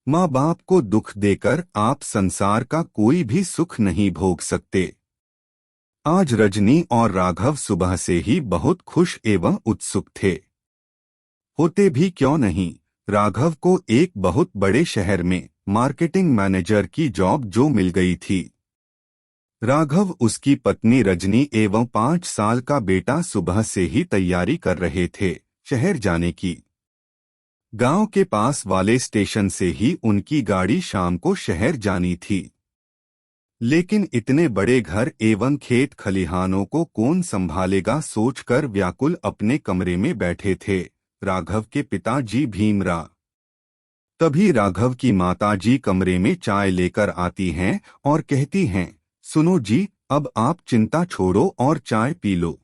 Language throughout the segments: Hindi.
माँ बाप को दुख देकर आप संसार का कोई भी सुख नहीं भोग सकते। आज रजनी और राघव सुबह से ही बहुत खुश एवं उत्सुक थे। होते भी क्यों नहीं, राघव को एक बहुत बड़े शहर में मार्केटिंग मैनेजर की जॉब जो मिल गई थी। राघव, उसकी पत्नी रजनी एवं 5 साल का बेटा सुबह से ही तैयारी कर रहे थे शहर जाने की। गांव के पास वाले स्टेशन से ही उनकी गाड़ी शाम को शहर जानी थी। लेकिन इतने बड़े घर एवं खेत खलिहानों को कौन संभालेगा सोचकर व्याकुल अपने कमरे में बैठे थे राघव के पिताजी भीमराव। तभी राघव की माताजी कमरे में चाय लेकर आती हैं और कहती हैं, सुनो जी, अब आप चिंता छोड़ो और चाय पी लो।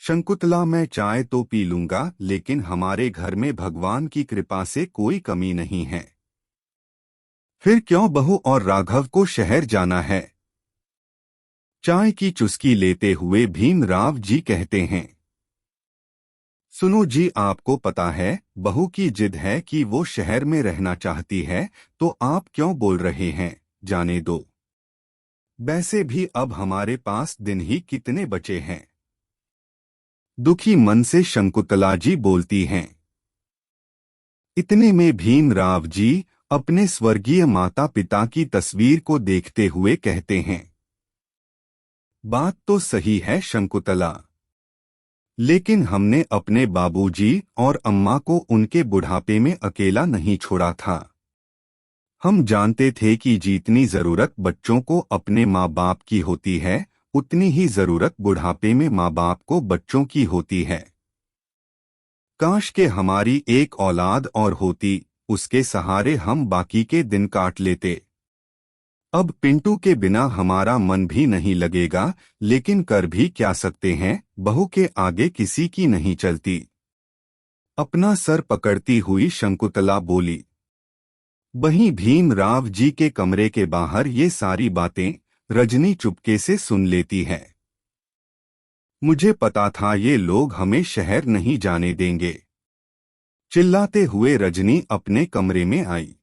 शंकुतला, मैं चाय तो पी लूंगा, लेकिन हमारे घर में भगवान की कृपा से कोई कमी नहीं है। फिर क्यों बहू और राघव को शहर जाना है? चाय की चुस्की लेते हुए भीमराव जी कहते हैं, सुनो जी, आपको पता है बहू की जिद है कि वो शहर में रहना चाहती है, तो आप क्यों बोल रहे हैं, जाने दो। वैसे भी अब हमारे पास दिन ही कितने बचे हैं। दुखी मन से शंकुतला जी बोलती हैं। इतने में भीमराव जी अपने स्वर्गीय माता पिता की तस्वीर को देखते हुए कहते हैं, बात तो सही है शंकुतला, लेकिन हमने अपने बाबूजी और अम्मा को उनके बुढ़ापे में अकेला नहीं छोड़ा था। हम जानते थे कि जितनी जरूरत बच्चों को अपने माँ बाप की होती है, उतनी ही जरूरत बुढ़ापे में माँ बाप को बच्चों की होती है। काश के हमारी एक औलाद और होती, उसके सहारे हम बाकी के दिन काट लेते। अब पिंटू के बिना हमारा मन भी नहीं लगेगा, लेकिन कर भी क्या सकते हैं, बहू के आगे किसी की नहीं चलती। अपना सर पकड़ती हुई शंकुतला बोली। वहीं भीमराव जी के कमरे के बाहर ये सारी बातें रजनी चुपके से सुन लेती है। मुझे पता था ये लोग हमें शहर नहीं जाने देंगे, चिल्लाते हुए रजनी अपने कमरे में आई।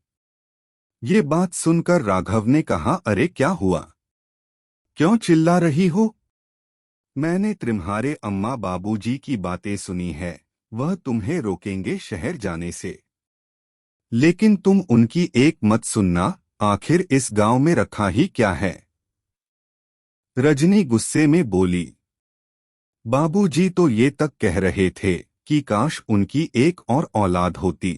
ये बात सुनकर राघव ने कहा, अरे क्या हुआ, क्यों चिल्ला रही हो? मैंने तुम्हारे अम्मा बाबूजी की बातें सुनी है, वह तुम्हें रोकेंगे शहर जाने से, लेकिन तुम उनकी एक मत सुनना। आखिर इस गांव में रखा ही क्या है? रजनी गुस्से में बोली। बाबूजी तो ये तक कह रहे थे कि काश उनकी एक और औलाद होती।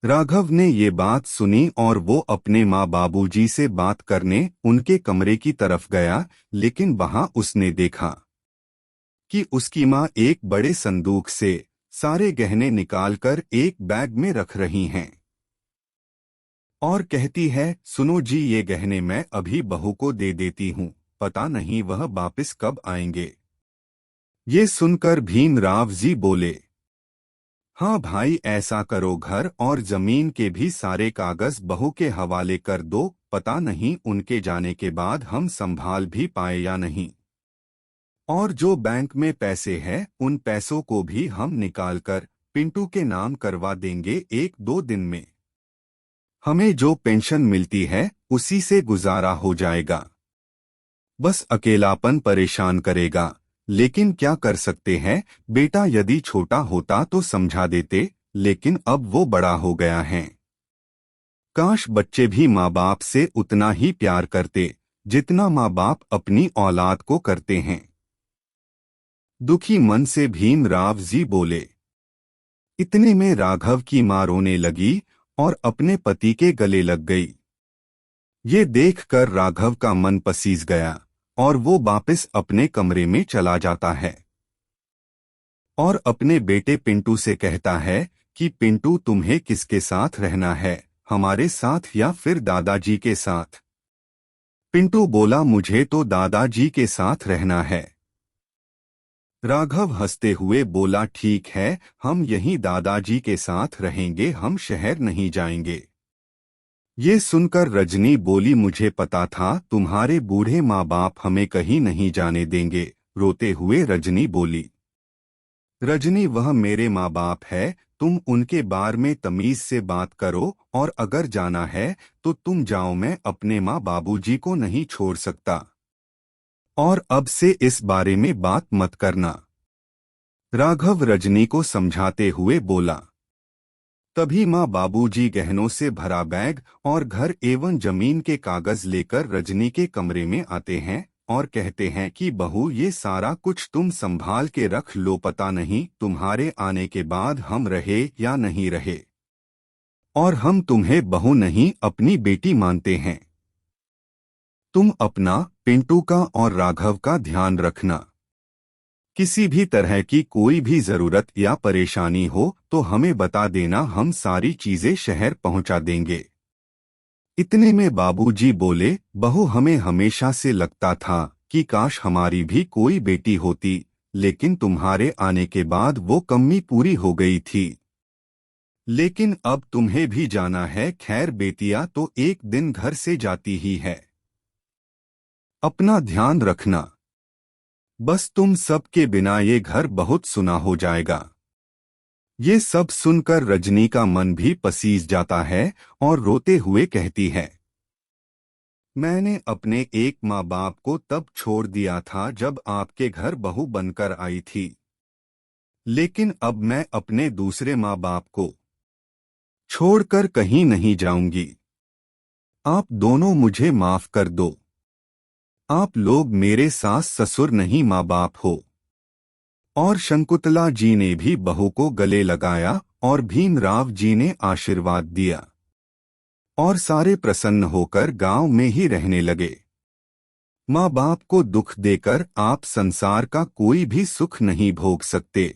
राघव ने ये बात सुनी और वो अपने माँ बाबूजी से बात करने उनके कमरे की तरफ गया, लेकिन वहां उसने देखा कि उसकी माँ एक बड़े संदूक से सारे गहने निकालकर एक बैग में रख रही हैं और कहती है, सुनो जी, ये गहने मैं अभी बहू को दे देती हूँ, पता नहीं वह वापस कब आएंगे। ये सुनकर भीमराव जी बोले, हाँ भाई, ऐसा करो, घर और जमीन के भी सारे कागज बहू के हवाले कर दो, पता नहीं उनके जाने के बाद हम संभाल भी पाए या नहीं। और जो बैंक में पैसे हैं, उन पैसों को भी हम निकालकर पिंटू के नाम करवा देंगे 1-2 दिन में। हमें जो पेंशन मिलती है उसी से गुजारा हो जाएगा। बस अकेलापन परेशान करेगा, लेकिन क्या कर सकते हैं, बेटा यदि छोटा होता तो समझा देते, लेकिन अब वो बड़ा हो गया है। काश बच्चे भी माँ बाप से उतना ही प्यार करते जितना माँ बाप अपनी औलाद को करते हैं। दुखी मन से भीमराव जी बोले। इतने में राघव की माँ रोने लगी और अपने पति के गले लग गई। ये देखकर राघव का मन पसीज गया और वो वापस अपने कमरे में चला जाता है और अपने बेटे पिंटू से कहता है कि पिंटू, तुम्हें किसके साथ रहना है, हमारे साथ या फिर दादाजी के साथ? पिंटू बोला, मुझे तो दादाजी के साथ रहना है। राघव हंसते हुए बोला, ठीक है, हम यहीं दादाजी के साथ रहेंगे, हम शहर नहीं जाएंगे। ये सुनकर रजनी बोली, मुझे पता था तुम्हारे बूढ़े माँ बाप हमें कहीं नहीं जाने देंगे। रोते हुए रजनी बोली, रजनी, वह मेरे माँ बाप है, तुम उनके बारे में तमीज से बात करो, और अगर जाना है तो तुम जाओ, मैं अपने माँ बाबूजी को नहीं छोड़ सकता। और अब से इस बारे में बात मत करना। राघव रजनी को समझाते हुए बोला। तभी माँ बाबूजी गहनों से भरा बैग और घर एवं जमीन के कागज लेकर रजनी के कमरे में आते हैं और कहते हैं कि बहू, ये सारा कुछ तुम संभाल के रख लो, पता नहीं तुम्हारे आने के बाद हम रहे या नहीं रहे, और हम तुम्हें बहू नहीं अपनी बेटी मानते हैं। तुम अपना, पिंटू का और राघव का ध्यान रखना। किसी भी तरह की कोई भी जरूरत या परेशानी हो तो हमें बता देना, हम सारी चीजें शहर पहुंचा देंगे। इतने में बाबूजी बोले, बहू, हमें हमेशा से लगता था कि काश हमारी भी कोई बेटी होती, लेकिन तुम्हारे आने के बाद वो कमी पूरी हो गई थी। लेकिन अब तुम्हें भी जाना है, खैर बेटियां तो एक दिन घर से जाती ही है। अपना ध्यान रखना। बस तुम सब के बिना ये घर बहुत सुना हो जाएगा। ये सब सुनकर रजनी का मन भी पसीज जाता है और रोते हुए कहती है, मैंने अपने एक माँ बाप को तब छोड़ दिया था जब आपके घर बहू बनकर आई थी, लेकिन अब मैं अपने दूसरे माँ बाप को छोड़कर कहीं नहीं जाऊंगी। आप दोनों मुझे माफ कर दो। आप लोग मेरे सास ससुर नहीं, माँ बाप हो। और शंकुतला जी ने भी बहू को गले लगाया और भीमराव जी ने आशीर्वाद दिया और सारे प्रसन्न होकर गांव में ही रहने लगे। माँ बाप को दुख देकर आप संसार का कोई भी सुख नहीं भोग सकते।